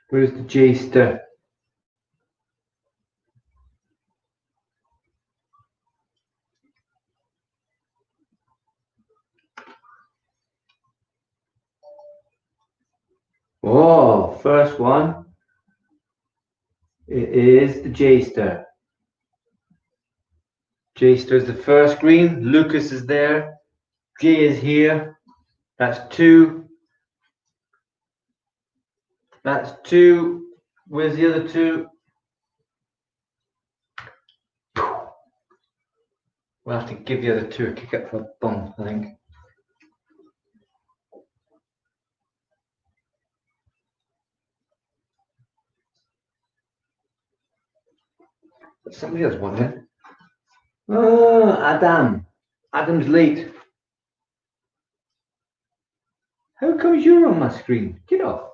Where's the J-ster? Oh, first one. It is the J-ster. J-ster is the first green. Lucas is there. J is here. That's 2. That's 2. Where's the other 2? We'll have to give the other 2 a kick up for a bum, I think. Somebody else won it. Oh, Adam. Adam's late. How come you're on my screen? Get off.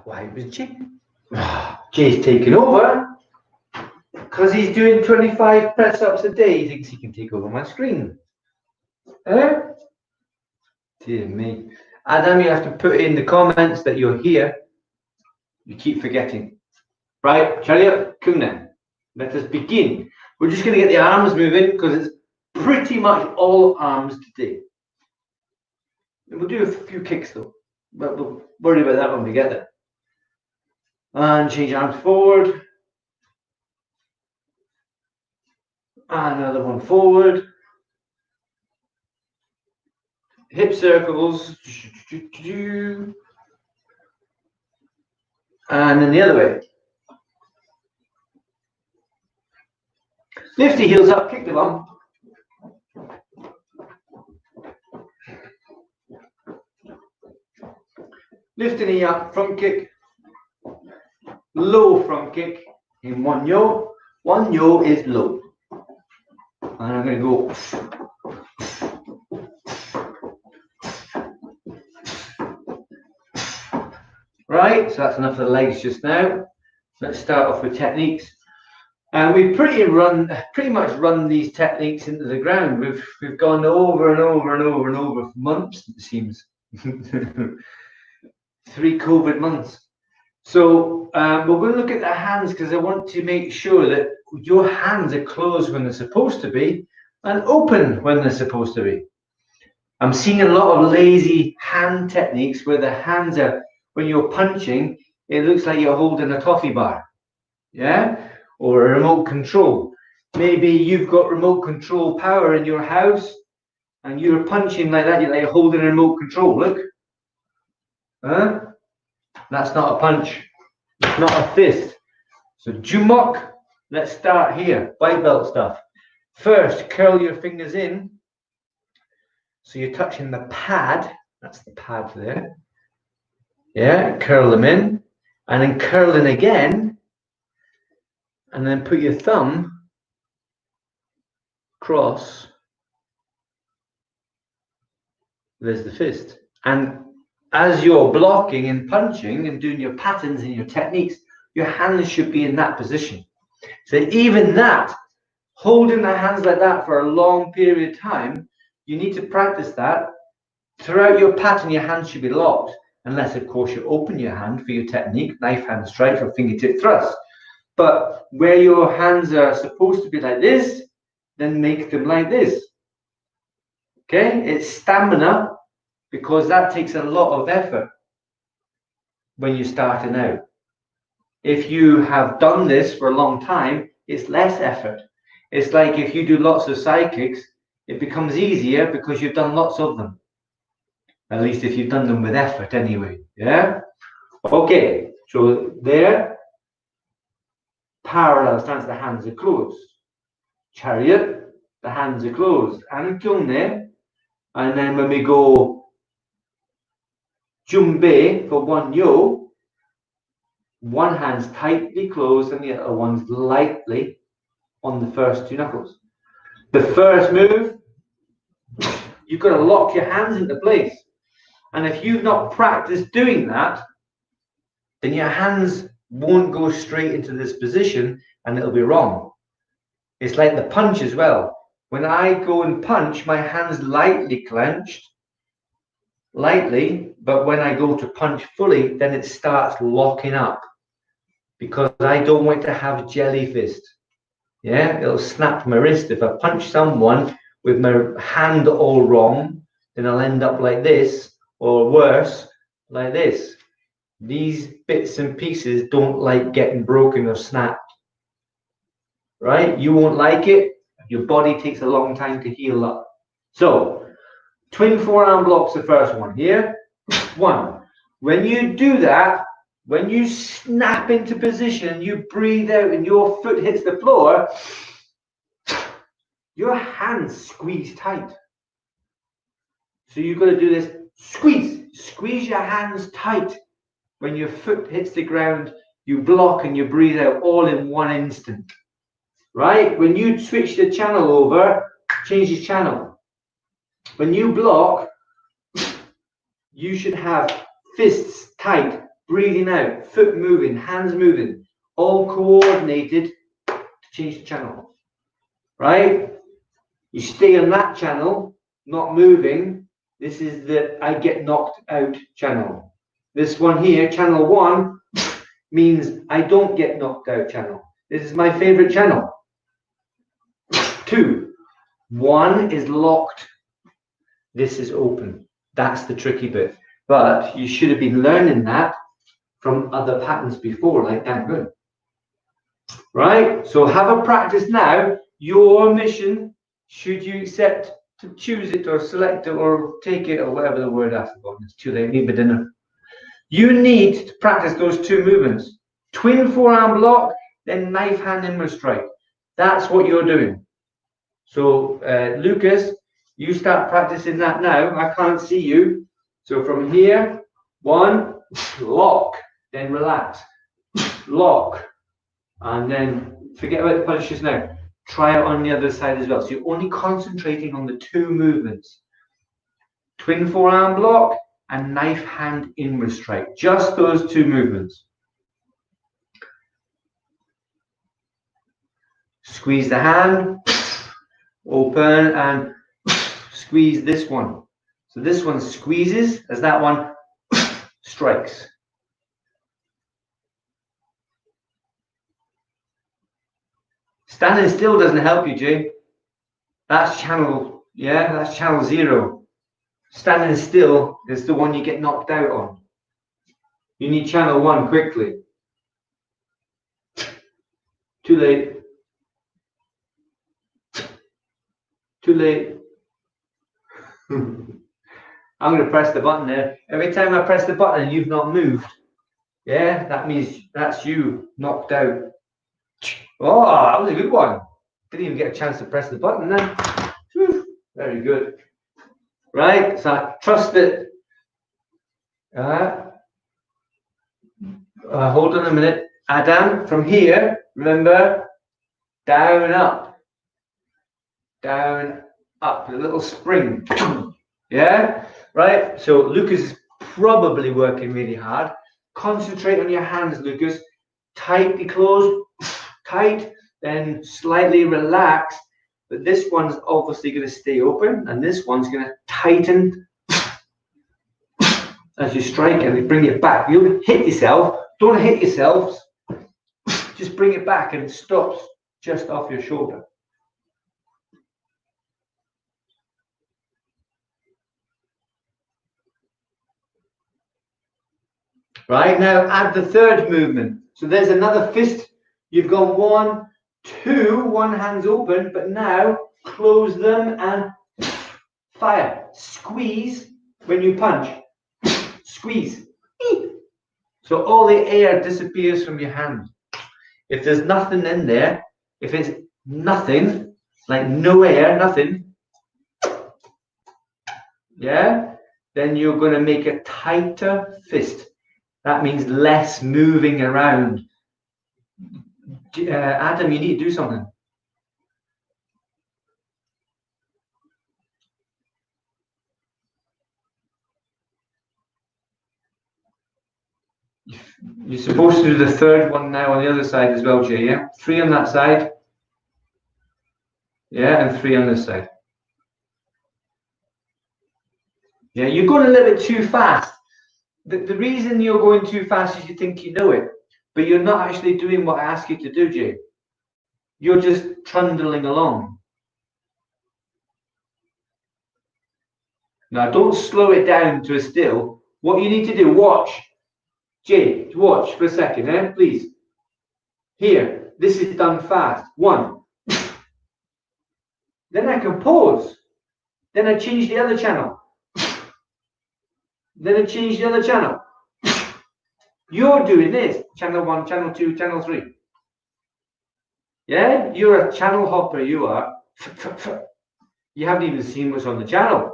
Why was Jay? Jay's taking over because he's doing 25 press-ups a day. He thinks he can take over my screen. Eh? Dear me. Adam, you have to put in the comments that you're here. You keep forgetting. Right, Chariot, come then. Let us begin. We're just going to get the arms moving because it's pretty much all arms today. We'll do a few kicks though, but we'll worry about that when we get there. And change arms forward. Another one forward. Hip circles. And then the other way. Lift the heels up, kick the bum. Lift the knee up, front kick. Low front kick in one yo. One yo is low. And I'm going to go. Right, so that's enough of the legs just now. Let's start off with techniques. And we've pretty much run these techniques into the ground. We've gone over and over and over and over for months, it seems. 3 COVID months. So we're going to look at the hands because I want to make sure that your hands are closed when they're supposed to be and open when they're supposed to be. I'm seeing a lot of lazy hand techniques where the hands are, when you're punching, it looks like you're holding a toffee bar. Yeah? Or a remote control. Maybe you've got remote control power in your house and you're punching like that, you're like holding a remote control. Look. Huh? That's not a punch. It's not a fist. So Jumok, let's start here. White belt stuff. First, curl your fingers in. So you're touching the pad. That's the pad there. Yeah, curl them in. And then curl in again. And then put your thumb across. There's the fist. And as you're blocking and punching and doing your patterns and your techniques, your hands should be in that position. So even that, holding the hands like that for a long period of time, you need to practice that. Throughout your pattern, your hands should be locked, unless, of course, you open your hand for your technique, knife hand strike or fingertip thrust. But where your hands are supposed to be like this, then make them like this. Okay? It's stamina, because that takes a lot of effort when you're starting out. If you have done this for a long time, it's less effort. It's like if you do lots of side kicks, it becomes easier because you've done lots of them. At least if you've done them with effort anyway. Yeah? Okay, so there. Parallel stance, the hands are closed. Chariot, the hands are closed. And Kyungnae. And then when we go Jumbe for one yo, one hand's tightly closed and the other one's lightly on the first 2 knuckles. The first move, you've got to lock your hands into place. And if you've not practiced doing that, then your hands won't go straight into this position and it'll be wrong. It's like the punch as well. When I go and punch, my hands lightly clenched, lightly, but when I go to punch fully, then it starts locking up because I don't want to have jelly fist. Yeah, it'll snap my wrist. If I punch someone with my hand all wrong, then I'll end up like this, or worse, like this. These bits and pieces don't like getting broken or snapped. Right? You won't like it. Your body takes a long time to heal up. So, twin forearm blocks the first one. Here, one. When you do that, when you snap into position, you breathe out and your foot hits the floor, your hands squeeze tight. So you've got to do this, squeeze your hands tight. When your foot hits the ground, you block and you breathe out all in one instant. Right? When you switch the channel over, change the channel. When you block, you should have fists tight, breathing out, foot moving, hands moving, all coordinated to change the channel. Right? You stay on that channel, not moving. This is the I get knocked out channel. This one here, channel 1, means I don't get knocked out channel. This is my favorite channel. 2, 1 is locked. This is open. That's the tricky bit. But you should have been learning that from other patterns before, like that. Good. Right? So have a practice now. Your mission, should you accept to choose it or select it or take it or whatever the word after that. It's too late. Need my dinner. You need to practice those 2 movements. Twin forearm block, then knife hand inward strike. That's what you're doing. So, Lucas, you start practicing that now. I can't see you. So from here, 1, lock, then relax, lock, and then forget about the punches now. Try it on the other side as well. So you're only concentrating on the 2 movements. Twin forearm block and knife hand inward strike. Just those 2 movements. Squeeze the hand, open, and squeeze this one. So this one squeezes as that one strikes. Standing still doesn't help you, Jay. That's channel, yeah, that's channel 0. Standing still is the one you get knocked out on. You need channel 1 quickly. Too late. Too late. I'm going to press the button there. Every time I press the button and you've not moved, yeah, that means that's you knocked out. Oh, that was a good one. Didn't even get a chance to press the button then. Whew, very good. Right, so I trust it. Hold on a minute. Adam, from here, remember, down, up. Down, up. A little spring. Yeah? Right? So Lucas is probably working really hard. Concentrate on your hands, Lucas. Tightly closed, tight, then slightly relax. But this one's obviously going to stay open, and this one's going to tighten as you strike and bring it back. You'll hit yourself. Don't hit yourselves. Just bring it back and it stops just off your shoulder. Right, now add the 3rd movement. So there's another fist. You've got 1, 2, one hand's open, but now close them and fire. Squeeze when you punch. Squeeze. So all the air disappears from your hand. If there's nothing in there, if it's nothing, like no air, nothing, yeah, then you're going to make a tighter fist. That means less moving around. Adam, you need to do something. You're supposed to do the 3rd one now on the other side as well, Jay, yeah? 3 on that side. Yeah, and 3 on this side. Yeah, you're going a little bit too fast. The reason you're going too fast is you think you know it, but you're not actually doing what I ask you to do, Jay. You're just trundling along. Now, don't slow it down to a still. What you need to do, watch. Jay, watch for a second, please. Here, this is done fast. 1. Then I can pause. Then I change the other channel. Then I change the other channel. You're doing this. Channel 1, channel 2, channel 3. Yeah? You're a channel hopper, you are. You haven't even seen what's on the channel.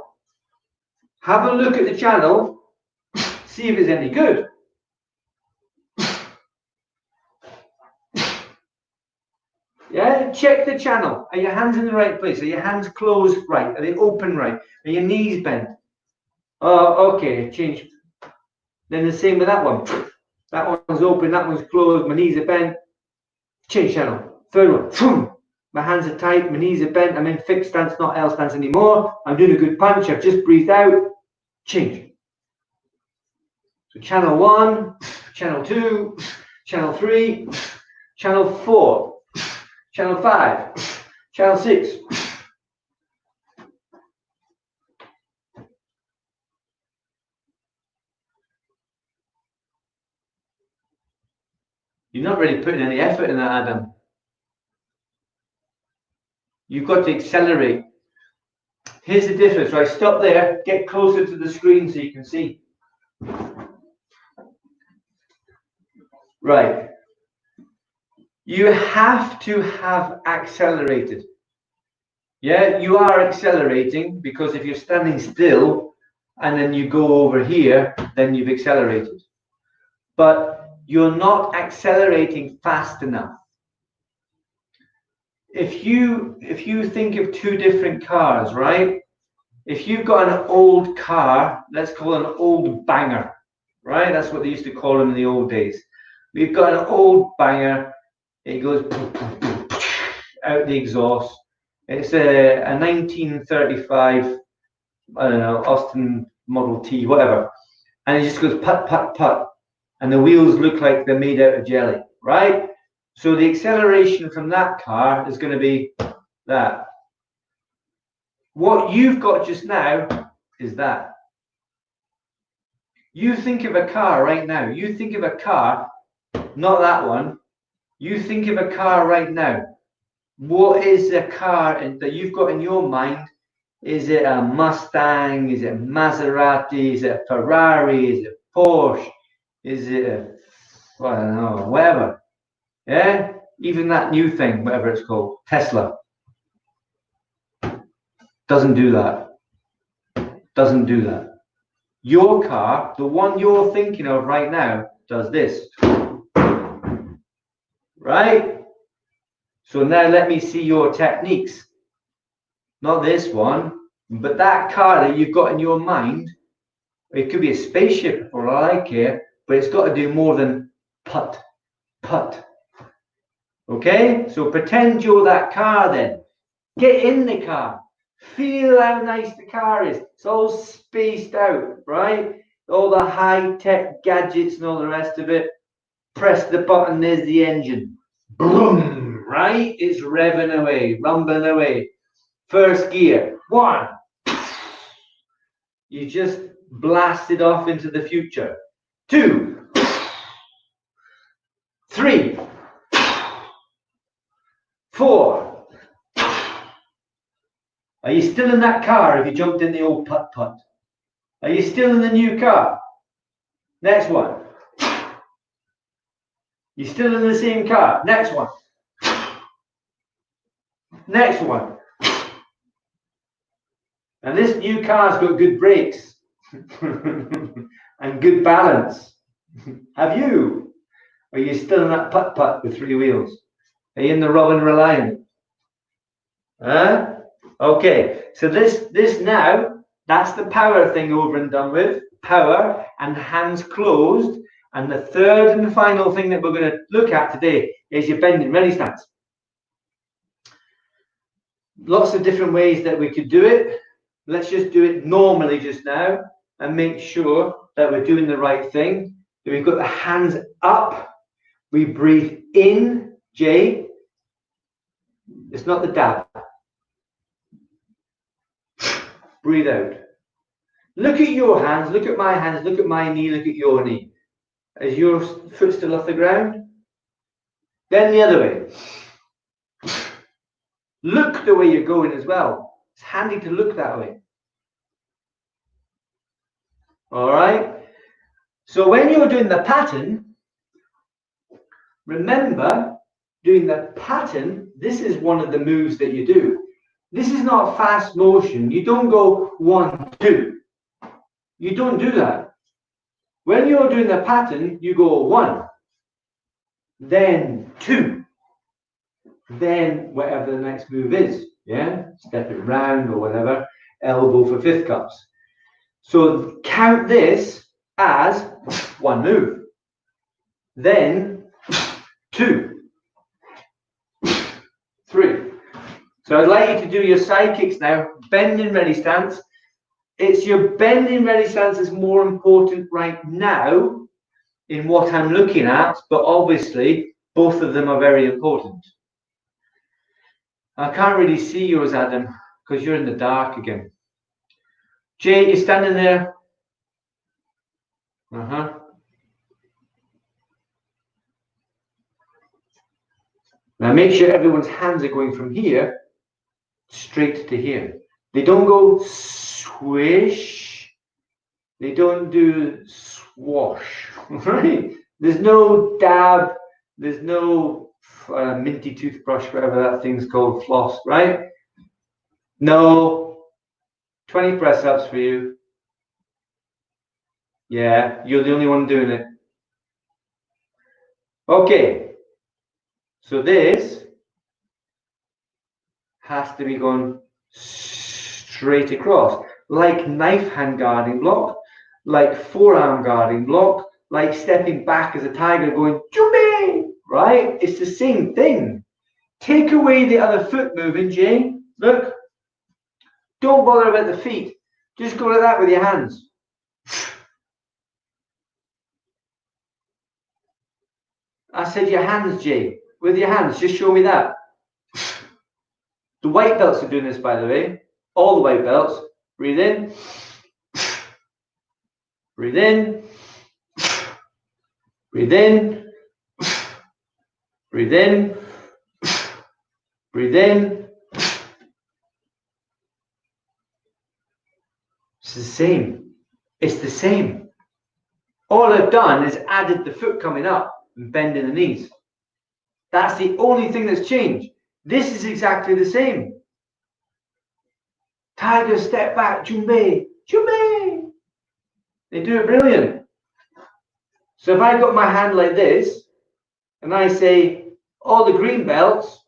Have a look at the channel. See if it's any good. Yeah, check the channel. Are your hands in the right place? Are your hands closed right? Are they open right? Are your knees bent? Oh, okay, change. Then the same with that one. That one's open, that one's closed, my knees are bent. Change channel. Third one. My hands are tight, my knees are bent, I'm in fixed stance, not L stance anymore. I'm doing a good punch, I've just breathed out. Change. So channel 1, channel 2, channel 3, channel 4, channel 5, channel 6. You're not really putting any effort in that, Adam. You've got to accelerate. Here's the difference, right? Stop there, get closer to the screen so you can see. Right. You have to have accelerated. Yeah, you are accelerating because if you're standing still and then you go over here, then you've accelerated. But you're not accelerating fast enough. If you think of two different cars, right? If you've got an old car, let's call it an old banger, right? That's what they used to call them in the old days. We've got an old banger. It goes out the exhaust. It's a 1935, I don't know, Austin Model T, whatever. And it just goes put, put, put. And the wheels look like they're made out of jelly, right? So the acceleration from that car is going to be that. What you've got just now is that. You think of a car right now. You think of a car, not that one. You think of a car right now. What is the car that you've got in your mind? Is it a Mustang? Is it a Maserati? Is it a Ferrari? Is it a Porsche? Is it a, I don't know, whatever. Yeah? Even that new thing, whatever it's called, Tesla. Doesn't do that. Doesn't do that. Your car, the one you're thinking of right now, does this. Right? So now let me see your techniques. Not this one, but that car that you've got in your mind, it could be a spaceship for all I care, but it's got to do more than put, put. Okay? So pretend you're that car then. Get in the car. Feel how nice the car is. It's all spaced out, right? All the high-tech gadgets and all the rest of it. Press the button, there's the engine. Boom, right? It's revving away, rumbling away. First gear, 1. You just blasted off into the future. 2. 3. 4. Are you still in that car if you jumped in the old putt-putt? Are you still in the new car? Next one. You still in the same car? Next one. Next one. And this new car's got good brakes and good balance. Have you? Or are you still in that putt-putt with 3 wheels? Are you in the Robin Reliant? Huh? Okay, so this now, that's the power thing over and done with. Power and hands closed. And the third and final thing that we're going to look at today is your bending ready stance. Lots of different ways that we could do it. Let's just do it normally just now and make sure that we're doing the right thing. So we've got the hands up. We breathe in, Jay. It's not the dab. Breathe out. Look at your hands, look at my hands, look at my knee, look at your knee. Is your foot still off the ground? Then the other way. Look the way you're going as well. It's handy to look that way. All right. So when you're doing the pattern, remember doing the pattern. This is one of the moves that you do. This is not fast motion. You don't go 1, 2. You don't do that. When you're doing the pattern, you go 1, then 2, then whatever the next move is. Yeah, step it round or whatever. Elbow for fifth cups. So count this as 1 move, then 2, 3. So I'd like you to do your side kicks now. Bending ready stance. It's your bending ready stance is more important right now in what I'm looking at, but obviously both of them are very important. I can't really see yours, Adam, because you're in the dark again. Jay, you're standing there. Now make sure everyone's hands are going from here straight to here. They don't go swish. They don't do swash, right? There's no dab. There's no minty toothbrush, whatever that thing's called, floss, right? No. 20 press-ups for you. Yeah, you're the only one doing it. Okay. So this has to be going straight across, like knife hand guarding block, like forearm guarding block, like stepping back as a tiger going, Jumbe! Right? It's the same thing. Take away the other foot moving, Jay. Look. Don't bother about the feet. Just go like that with your hands. I said your hands, Jay. With your hands. Just show me that. The white belts are doing this, by the way. All the white belts. Breathe in. Breathe in. Breathe in. Breathe in. Breathe in. It's the same. It's the same. All I've done is added the foot coming up and bending the knees. That's the only thing that's changed. This is exactly the same. Tiger, step back, Jumbe, Jumbe. They do it brilliant. So if I got my hand like this, and I say, all the green belts,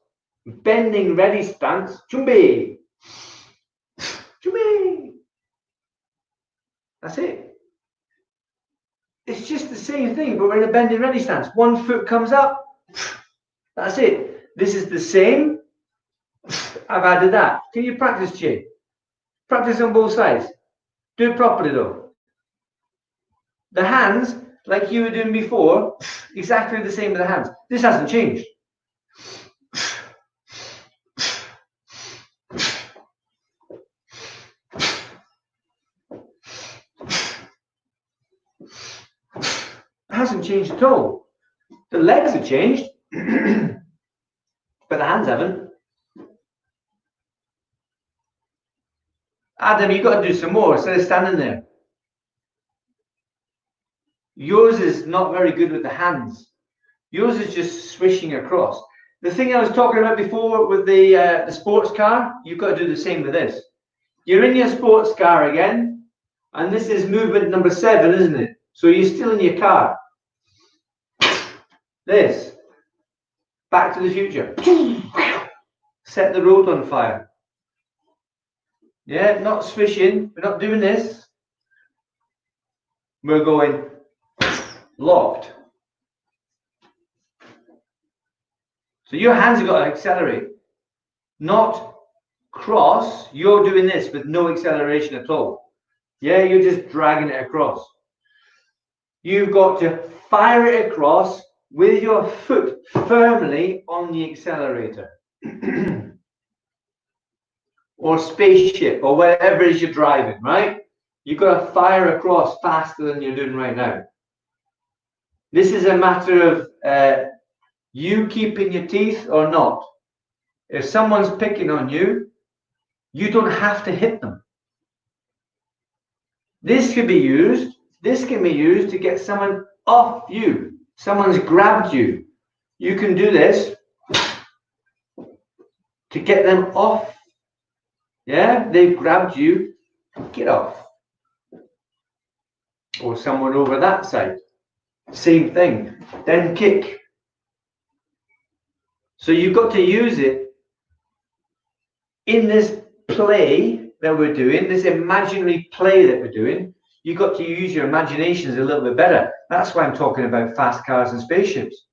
bending ready stance, Jumbe, Jumbe. That's it. It's just the same thing, but we're in a bending ready stance. One foot comes up. That's it. This is the same. I've added that. Can you practice, Jay? Practice on both sides. Do it properly, though. The hands, like you were doing before, exactly the same with the hands. This hasn't changed. It hasn't changed at all. The legs have changed, but the hands haven't. Adam, you've got to do some more instead of standing there. Yours is not very good with the hands. Yours is just swishing across. The thing I was talking about before with the sports car, you've got to do the same with this. You're in your sports car again, and this is movement number 7, isn't it? So you're still in your car. This. Back to the Future. Set the road on fire. Yeah, not swishing. We're not doing this. We're going locked. So your hands have got to accelerate, not cross, you're doing this with no acceleration at all. Yeah, you're just dragging it across. You've got to fire it across with your foot firmly on the accelerator. Or spaceship, or whatever it is you're driving, right? You've got to fire across faster than you're doing right now. This is a matter of you keeping your teeth or not. If someone's picking on you, you don't have to hit them. This can be used to get someone off you. Someone's grabbed you. You can do this to get them off. Yeah, they've grabbed you, get off. Or someone over that side. Same thing. Then kick. So you've got to use it in this play that we're doing, this imaginary play that we're doing. You've got to use your imaginations a little bit better. That's why I'm talking about fast cars and spaceships.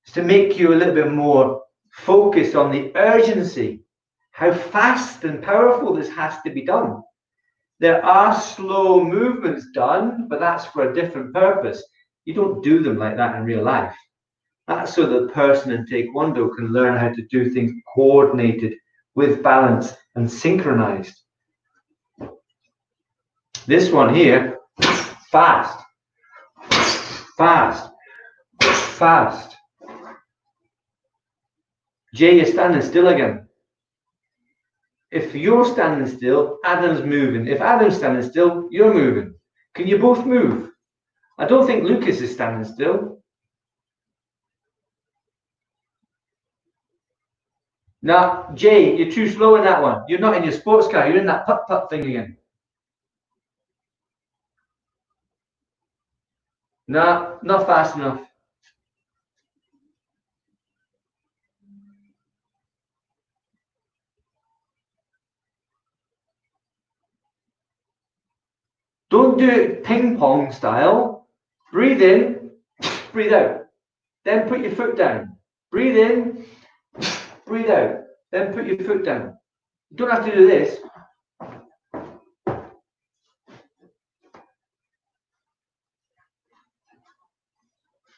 It's to make you a little bit more focused on the urgency, how fast and powerful this has to be done. There are slow movements done, but that's for a different purpose. You don't do them like that in real life. That's so the person in Taekwondo can learn how to do things coordinated, with balance and synchronized. This one here, fast, fast, fast. Jay, you're standing still again. If you're standing still, Adam's moving. If Adam's standing still, you're moving. Can you both move? I don't think Lucas is standing still. Now, Jay, you're too slow in that one. You're not in your sports car. You're in that putt-putt thing again. No, not fast enough. Don't do it ping pong style. Breathe in, breathe out. Then put your foot down. Breathe in, breathe out. Then put your foot down. You don't have to do this.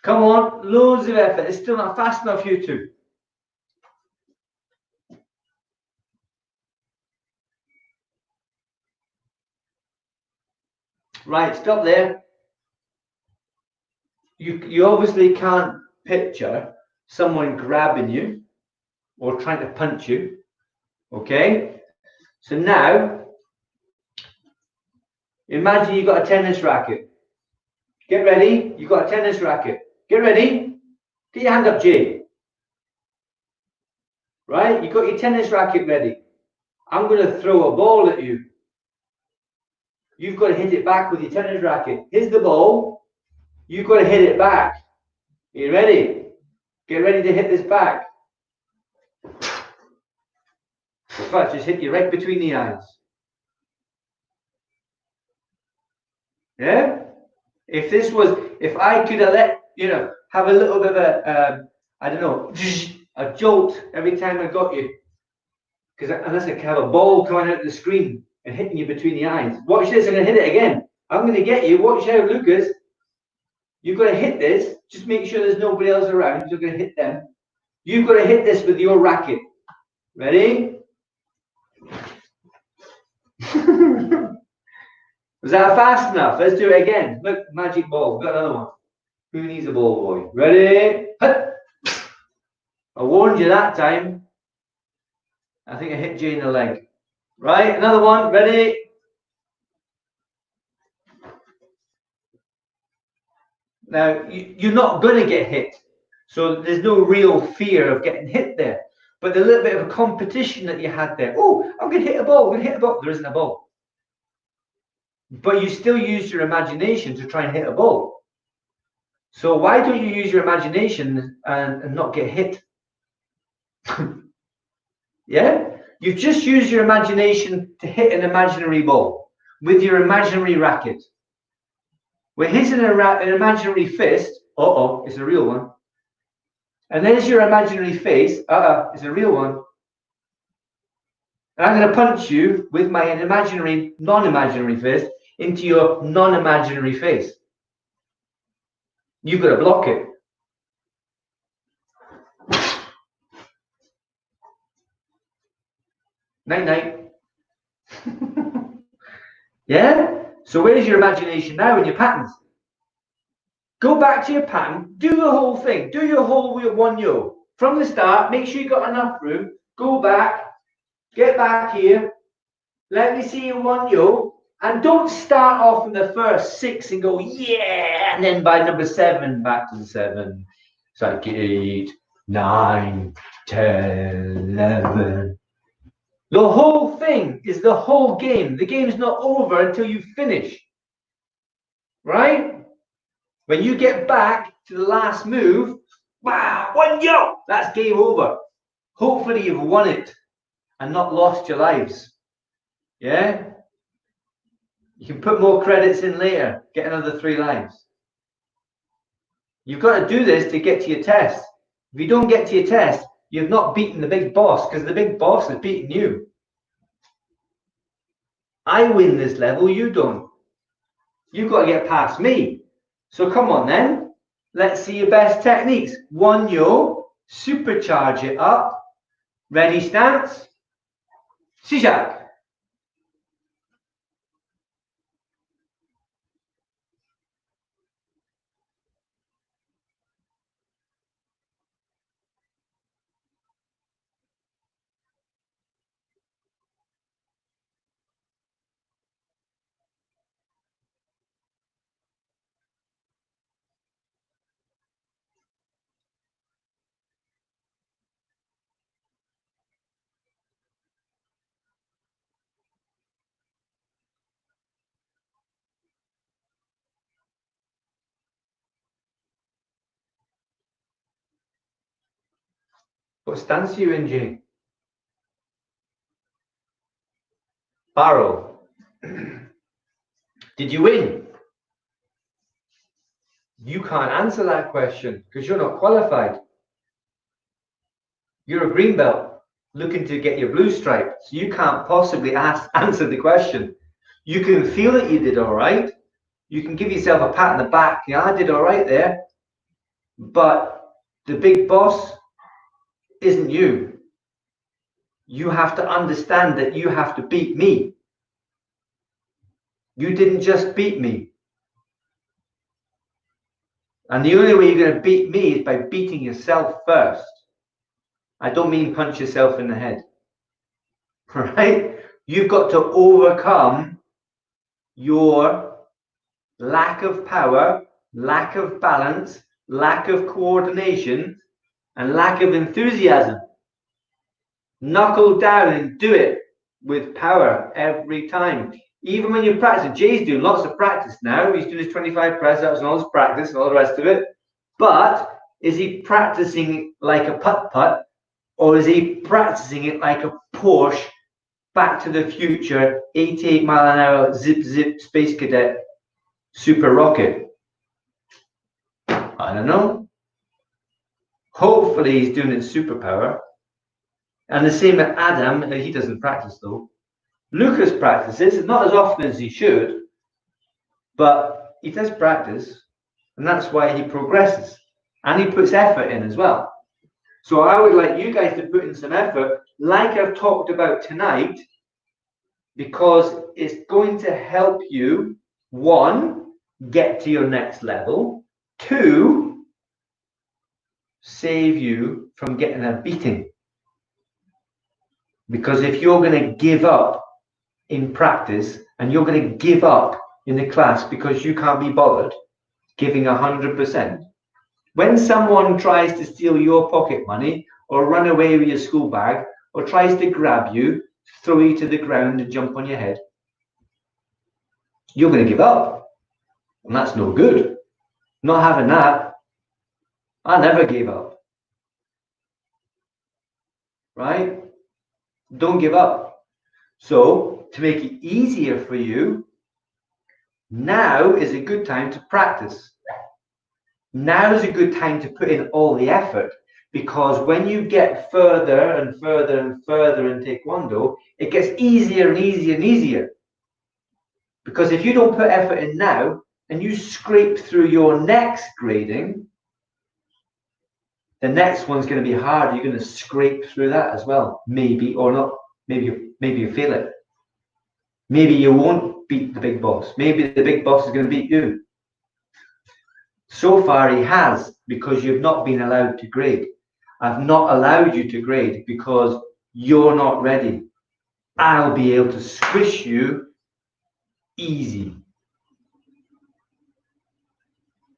Come on, loads of effort. It's still not fast enough, you two. Right, stop there. You obviously can't picture someone grabbing you or trying to punch you. Okay? So now, imagine you've got a tennis racket. Get ready. You've got a tennis racket. Get ready. Get your hand up, Jay. Right? You've got your tennis racket ready. I'm going to throw a ball at you. You've got to hit it back with your tennis racket. Here's the ball. You've got to hit it back. Are you ready? Get ready to hit this back. But just hit you right between the eyes. Yeah? If I could have have a little bit of a, I don't know, a jolt every time I got you. Because unless I have a ball coming out of the screen and hitting you between the eyes. Watch this, I'm going to hit it again. I'm going to get you. Watch out, Lucas. You've got to hit this. Just make sure there's nobody else around. You're going to hit them. You've got to hit this with your racket. Ready? Was that fast enough? Let's do it again. Look, magic ball. We've got another one. Who needs a ball, boy? Ready? Hit. I warned you that time. I think I hit Jay in the leg. Right, another one. Ready? Now, you're not going to get hit. So there's no real fear of getting hit there. But the little bit of a competition that you had there. Oh, I'm going to hit a ball. I'm going to hit a ball. There isn't a ball. But you still use your imagination to try and hit a ball. So why don't you use your imagination and not get hit? Yeah? You've just used your imagination to hit an imaginary ball with your imaginary racket. We're hitting an imaginary fist. Uh-oh, it's a real one. And there's your imaginary face. It's a real one. And I'm going to punch you with my imaginary, non-imaginary fist into your non-imaginary face. You've got to block it. Night, night. Yeah? So where's your imagination now in your patterns? Go back to your pattern, do the whole thing, do your whole one yo. From the start, make sure you got enough room, go back, get back here, let me see your one yo, and don't start off in the first 6 and go, yeah, and then by number 7, back to the 7. It's like 8, 9, 10, 11. The whole thing is the whole game. The game's not over until you finish. Right? When you get back to the last move, wow, one yo, that's game over. Hopefully you've won it and not lost your lives. Yeah? You can put more credits in later, get another 3 lives. You've got to do this to get to your test. If you don't get to your test, you've not beaten the big boss, because the big boss is beating you. I win this level, you don't. You've got to get past me. So come on then. Let's see your best techniques. One yo, supercharge it up. Ready, stance. Sijak. What stance are you in, Jay? Barrow. Did you win? You can't answer that question because you're not qualified. You're a green belt looking to get your blue stripe, so you can't possibly answer the question. You can feel that you did all right. You can give yourself a pat on the back. Yeah, I did all right there. But the big boss isn't you. You have to understand that you have to beat me. You didn't just beat me. And the only way you're going to beat me is by beating yourself first. I don't mean punch yourself in the head. Right? You've got to overcome your lack of power, lack of balance, lack of coordination, and lack of enthusiasm. Knuckle down and do it with power every time. Even when you practice, Jay's doing lots of practice now. He's doing his 25 press ups and all his practice and all the rest of it. But is he practicing like a putt-putt, or is he practicing it like a Porsche Back to the Future 88 mile an hour zip Space Cadet super rocket? I don't know. Hopefully he's doing it superpower. And the same with Adam, he doesn't practice though. Lucas practices, not as often as he should, but he does practice, and that's why he progresses. And he puts effort in as well. So I would like you guys to put in some effort, like I've talked about tonight, because it's going to help you, 1, get to your next level, 2, save you from getting a beating. Because if you're going to give up in practice and you're going to give up in the class because you can't be bothered giving 100%, when someone tries to steal your pocket money or run away with your school bag or tries to grab you, throw you to the ground and jump on your head, you're going to give up. And that's no good. Not having that. I never gave up. Right? Don't give up. So, to make it easier for you, now is a good time to practice. Now is a good time to put in all the effort. because when you get further and further and further in Taekwondo, it gets easier and easier and easier. Because if you don't put effort in now and you scrape through your next grading, the next one's going to be hard. You're going to scrape through that as well, maybe or not. Maybe you fail it. Maybe you won't beat the big boss. Maybe the big boss is going to beat you. So far he has, because you've not been allowed to grade. I've not allowed you to grade because you're not ready. I'll be able to squish you easy.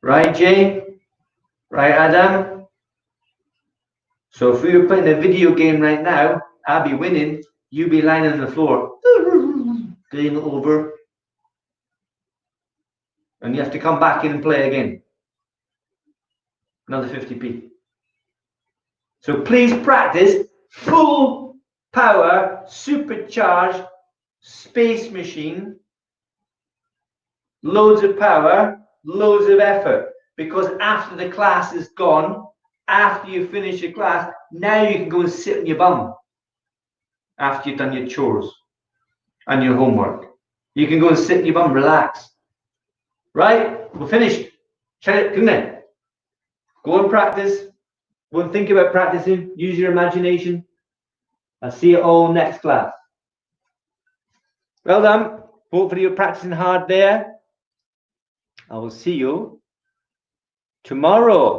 Right, Jay? Right, Adam? So if we were playing a video game right now, I'd be winning, you'd be lying on the floor. Game over. And you have to come back in and play again. Another 50p. So please practice full power, supercharged space machine, loads of power, loads of effort. Because after the class is gone, after you finish your class, now you can go and sit on your bum after you've done your chores and your homework. You can go and sit on your bum, relax. Right? We're finished. Go and practice. Go and think about practicing. Use your imagination. I'll see you all next class. Well done. Hopefully you're practicing hard there. I will see you tomorrow.